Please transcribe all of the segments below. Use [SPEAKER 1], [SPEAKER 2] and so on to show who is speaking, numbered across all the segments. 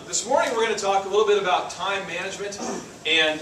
[SPEAKER 1] This morning we're going to talk a little bit about time management and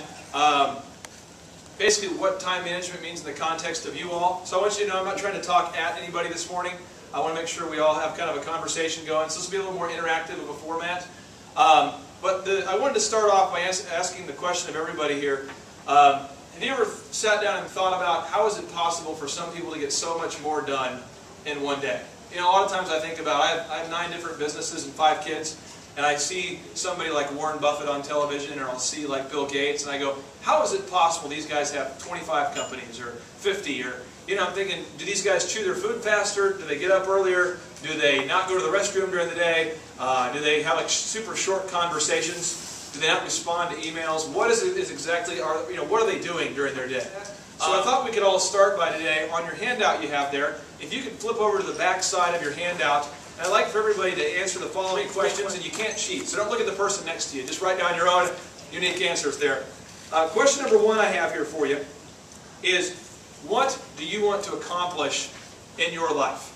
[SPEAKER 1] basically what time management means in the context of you all. So I want you to know I'm not trying to talk at anybody this morning. I want to make sure we all have kind of a conversation going. So this will be a little more interactive of a format. I wanted to start off by asking the question of everybody here. Have you ever sat down and thought about how is it possible for some people to get so much more done in one day? You know, a lot of times I think about, I have 9 different businesses and 5 kids, and I see somebody like Warren Buffett on television, or I'll see like Bill Gates, and I go, how is it possible these guys have 25 companies or 50? Or, you know, I'm thinking, do these guys chew their food faster? Do they get up earlier? Do they not go to the restroom during the day? Do they have like super short conversations? Do they not respond to emails? What is exactly, what are they doing during their day? So I thought we could all start by today, on your handout you have there, if you could flip over to the back side of your handout, and I'd like for everybody to answer the following questions, and you can't cheat, so don't look at the person next to you. Just write down your own unique answers there. Question number 1 I have here for you is, what do you want to accomplish in your life?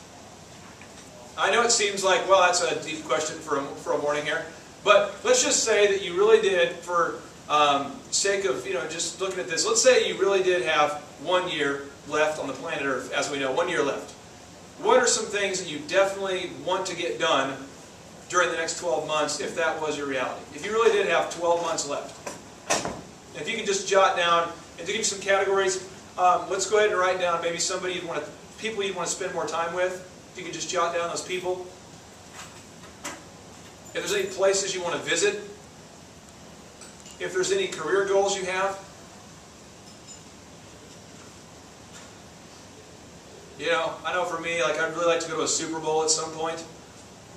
[SPEAKER 1] I know it seems like, well, that's a deep question for a morning here, but let's just say that you really did, for sake of just looking at this, let's say you really did have 1 year left on the planet Earth, as we know, 1 year left. What are some things that you definitely want to get done during the next 12 months if that was your reality? If you really did have 12 months left. If you could just jot down, and to give you some categories, let's go ahead and write down maybe people you'd want to spend more time with. If you could just jot down those people. If there's any places you want to visit. If there's any career goals you have. You know, I know for me, like I'd really like to go to a Super Bowl at some point.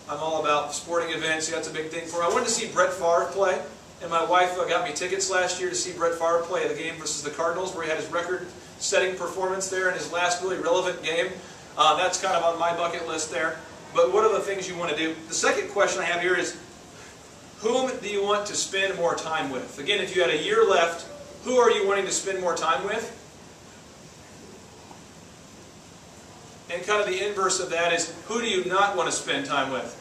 [SPEAKER 1] I'm all about sporting events. Yeah, that's a big thing for me. I wanted to see Brett Favre play, and my wife got me tickets last year to see Brett Favre play the game versus the Cardinals, where he had his record-setting performance there in his last really relevant game. That's kind of on my bucket list there. But what are the things you want to do? The second question I have here is, whom do you want to spend more time with? Again, if you had a year left, who are you wanting to spend more time with? And kind of the inverse of that is, who do you not want to spend time with?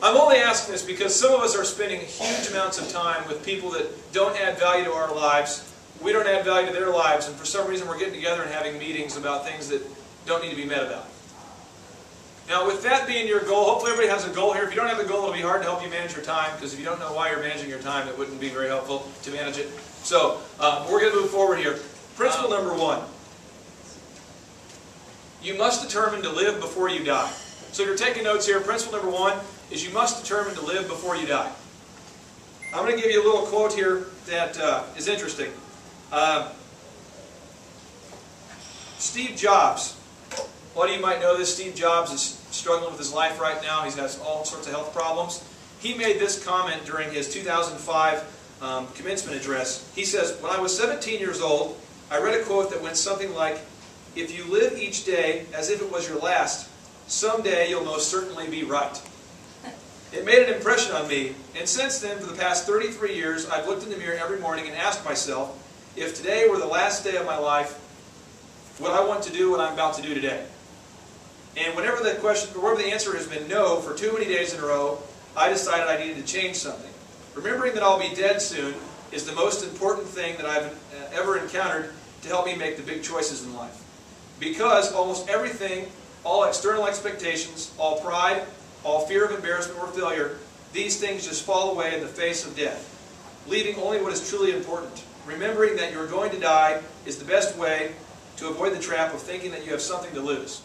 [SPEAKER 1] I'm only asking this because some of us are spending huge amounts of time with people that don't add value to our lives. We don't add value to their lives, and for some reason we're getting together and having meetings about things that don't need to be met about. Now, with that being your goal, hopefully everybody has a goal here. If you don't have a goal, it'll be hard to help you manage your time, because if you don't know why you're managing your time, it wouldn't be very helpful to manage it. So, we're going to move forward here. Principle number 1. You must determine to live before you die. So if you're taking notes here, principle number 1 is you must determine to live before you die. I'm going to give you a little quote here that is interesting. Steve Jobs. A lot of you might know this. Steve Jobs is struggling with his life right now. He has all sorts of health problems. He made this comment during his 2005 commencement address. He says, "When I was 17 years old, I read a quote that went something like, 'If you live each day as if it was your last, someday you'll most certainly be right.'" It made an impression on me, and since then, for the past 33 years, I've looked in the mirror every morning and asked myself, if today were the last day of my life, would I want to do what I'm about to do today? And whenever the answer has been no for too many days in a row, I decided I needed to change something. Remembering that I'll be dead soon is the most important thing that I've ever encountered to help me make the big choices in life. Because almost everything, all external expectations, all pride, all fear of embarrassment or failure, these things just fall away in the face of death, leaving only what is truly important. Remembering that you're going to die is the best way to avoid the trap of thinking that you have something to lose.